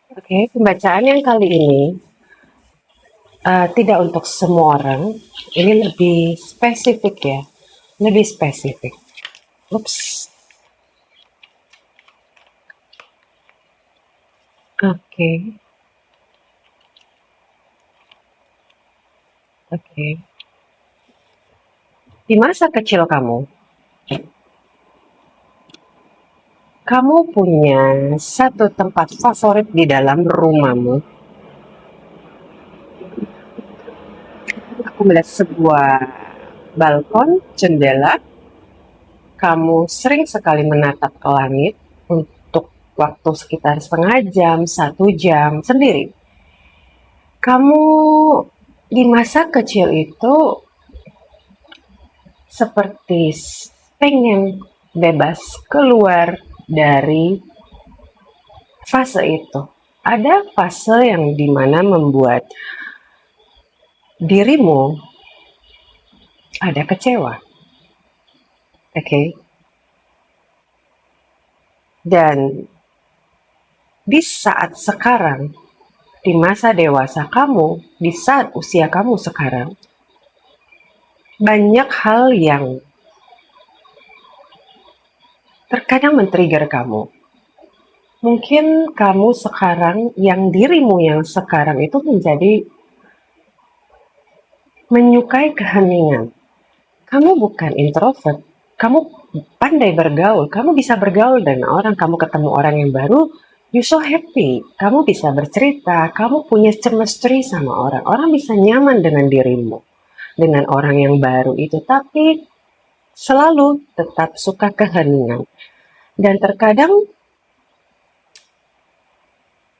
Oke, pembacaan yang kali ini tidak untuk semua orang. Ini lebih spesifik ya, lebih spesifik. Ups, oke, oke. Di masa kecil kamu punya satu tempat favorit di dalam rumahmu. Aku melihat sebuah balkon, jendela. Kamu sering sekali menatap ke langit untuk waktu sekitar setengah jam, 1 jam sendiri. Kamu di masa kecil itu seperti pengen bebas keluar dari fase itu. Ada fase yang dimana membuat dirimu ada kecewa, oke? Okay? Dan di saat sekarang, di masa dewasa kamu, di saat usia kamu sekarang, banyak hal yang terkadang men-trigger kamu. Mungkin kamu sekarang, yang dirimu yang sekarang itu menjadi menyukai keheningan. Kamu bukan introvert, kamu pandai bergaul, kamu bisa bergaul dengan orang, kamu ketemu orang yang baru, you so happy, kamu bisa bercerita, kamu punya chemistry sama orang, orang bisa nyaman dengan dirimu, dengan orang yang baru itu, tapi selalu tetap suka keheningan. Dan terkadang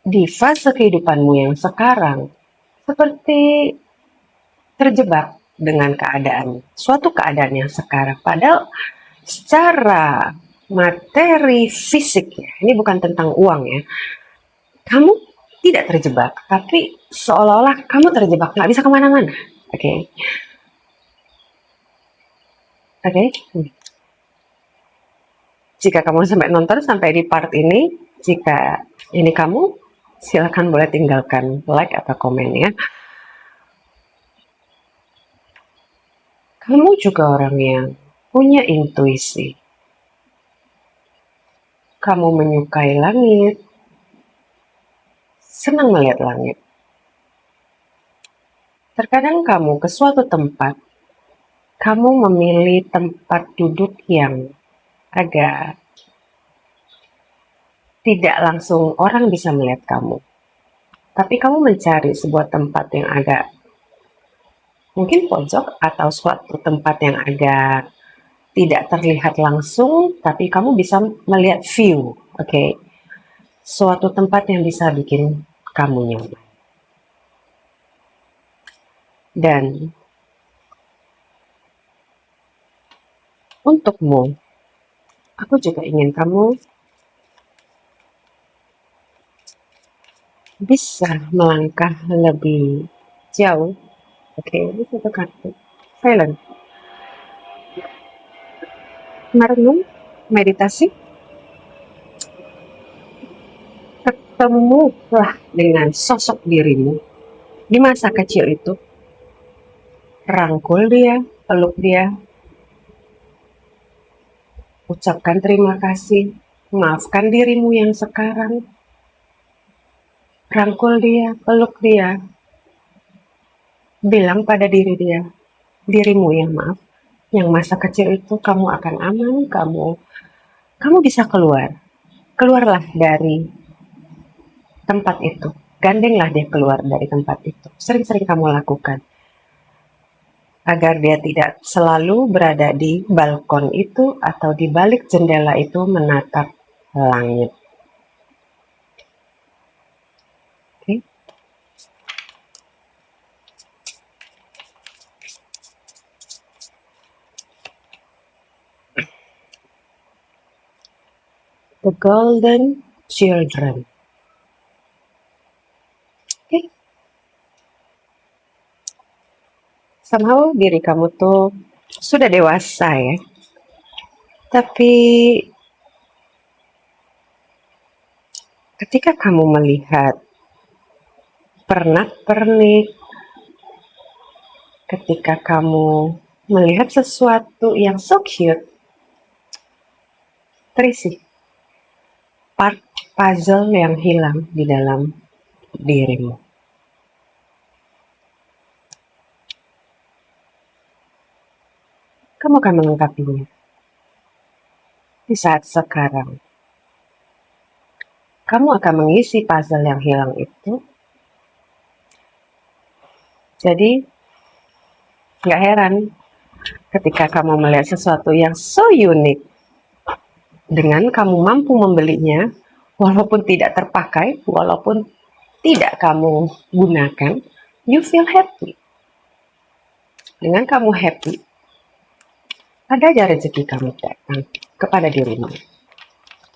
di fase kehidupanmu yang sekarang, seperti terjebak dengan keadaan, suatu keadaan yang sekarang. Padahal secara materi fisik ya, ini bukan tentang uang ya, kamu tidak terjebak, tapi seolah-olah kamu terjebak, nggak bisa kemana-mana. Oke, oke. Jika kamu sampai nonton sampai di part ini, jika ini kamu, silakan boleh tinggalkan like atau komen ya. Kamu juga orang yang punya intuisi. Kamu menyukai langit, senang melihat langit. Terkadang kamu ke suatu tempat, kamu memilih tempat duduk yang agak tidak langsung orang bisa melihat kamu. Tapi kamu mencari sebuah tempat yang agak mungkin pojok atau suatu tempat yang agak tidak terlihat langsung, tapi kamu bisa melihat view, oke? Suatu tempat yang bisa bikin kamu nyaman. Dan untukmu, aku juga ingin kamu bisa melangkah lebih jauh. Oke, ini satu kartu. Silent. Merenung, meditasi, ketemulah dengan sosok dirimu di masa kecil itu. Rangkul dia, peluk dia, ucapkan terima kasih, maafkan dirimu yang sekarang. Rangkul dia, peluk dia, bilang pada dirimu yang maaf, yang masa kecil itu kamu akan aman, kamu bisa keluarlah dari tempat itu, gandenglah dia keluar dari tempat itu, sering-sering kamu lakukan, agar dia tidak selalu berada di balkon itu atau di balik jendela itu menatap langit. Okay? The Golden Children. Okay? Somehow diri kamu tuh sudah dewasa ya, tapi Ketika kamu melihat pernak-pernik, ketika kamu melihat sesuatu yang so cute, terisi part puzzle yang hilang di dalam dirimu. Kamu akan melengkapinya di saat sekarang. Kamu akan mengisi puzzle yang hilang itu. Jadi, gak heran ketika kamu melihat sesuatu yang so unik, dengan kamu mampu membelinya, walaupun tidak terpakai, walaupun tidak kamu gunakan, you feel happy. Dengan kamu happy, ada aja rezeki kamu datang kepada dirimu.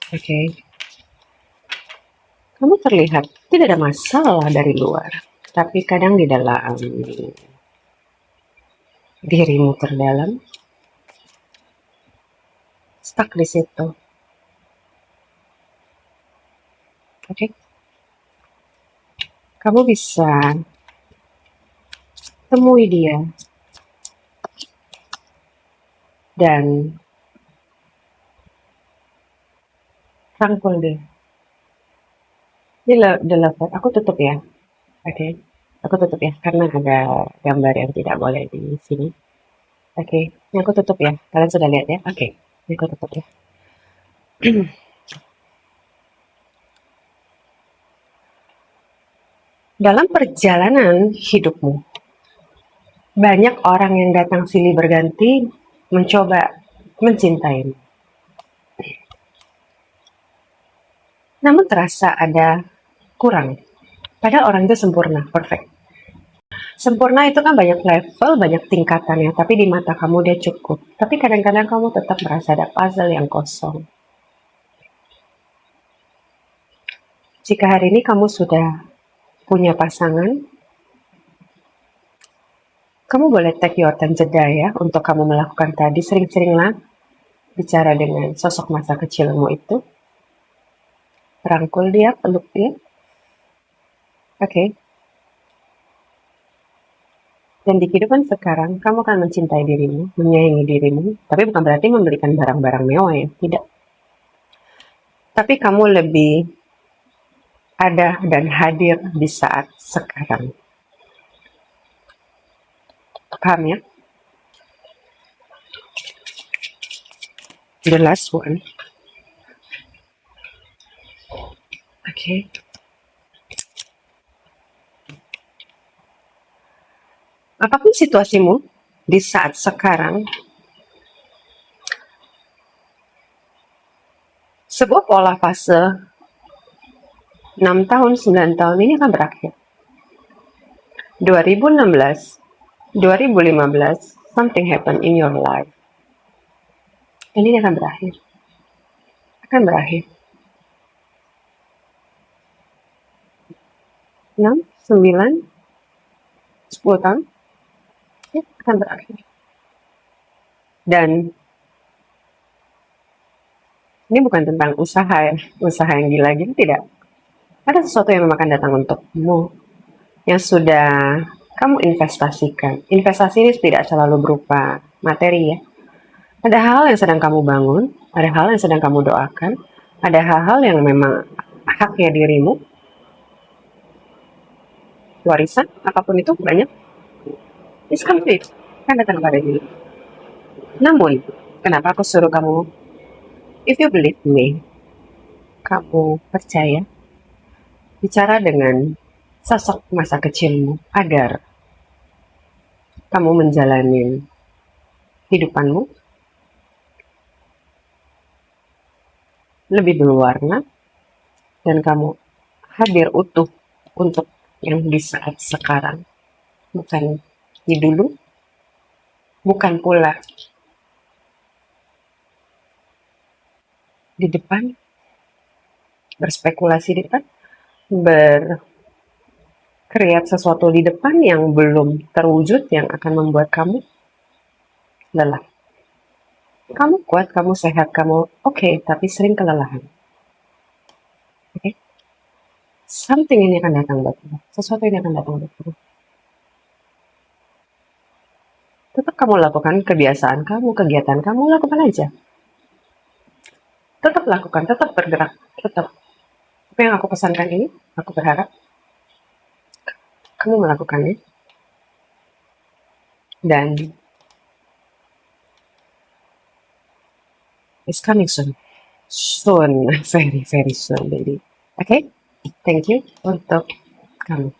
Oke. Kamu terlihat tidak ada masalah dari luar, tapi kadang di dalam dirimu terdalam, stuck di situ. Oke. Kamu bisa temui dia dan rangkul dia. Ini the lover. Aku tutup ya. Oke. Aku tutup ya karena ada gambar yang tidak boleh di sini. Oke. Ini aku tutup ya. Kalian sudah lihat ya? Oke. Ini aku tutup ya. Dalam perjalanan hidupmu, banyak orang yang datang silih berganti mencoba mencintaimu. Namun terasa ada kurang. Padahal orang itu sempurna, perfect. Sempurna itu kan banyak level, banyak tingkatannya, tapi di mata kamu dia cukup. Tapi kadang-kadang kamu tetap merasa ada puzzle yang kosong. Jika hari ini kamu sudah punya pasangan, kamu boleh take your time jeda ya untuk kamu melakukan tadi. Sering-seringlah bicara dengan sosok masa kecilmu itu. Rangkul dia, peluk dia. Oke. Dan di kehidupan sekarang, kamu akan mencintai dirimu, menyayangi dirimu. Tapi bukan berarti memberikan barang-barang mewah ya, tidak. Tapi kamu lebih ada dan hadir di saat sekarang. Paham ya? The last one. Okay. Apapun situasimu di saat sekarang, sebuah pola fase 6 tahun, 9 tahun ini akan berakhir. 2016, 2015, something happen in your life. Dan ini akan berakhir. Akan berakhir. 6, 9, 10 tahun, ya, akan berakhir. Dan ini bukan tentang usaha ya, usaha yang gila gitu, tidak. Ada sesuatu yang memang akan datang untukmu, yang sudah kamu investasikan. Investasi ini tidak selalu berupa materi ya. Ada hal yang sedang kamu bangun, ada hal yang sedang kamu doakan, ada hal-hal yang memang haknya dirimu. Warisan, apapun itu banyak. It's complete. Kan datang pada diri. Namun, kenapa aku suruh kamu, if you believe me, kamu percaya, bicara dengan sosok masa kecilmu agar kamu menjalani hidupanmu lebih berwarna dan kamu hadir utuh untuk yang di saat sekarang, bukan di dulu, bukan pula di depan, berspekulasi di depan, berkreat sesuatu di depan yang belum terwujud, yang akan membuat kamu lelah. Kamu kuat, kamu sehat, kamu oke, tapi sering kelelahan. Oke? something ini akan datang buat kamu. Sesuatu ini akan datang buat kamu. Tetap kamu lakukan kebiasaan kamu, kegiatan kamu, lakukan aja. Tetap lakukan, tetap bergerak, tetap. Apa yang aku pesankan ini, aku berharap kamu melakukannya. Dan it's coming soon. Soon, very, very soon, baby. Okay? Thank you untuk kamu.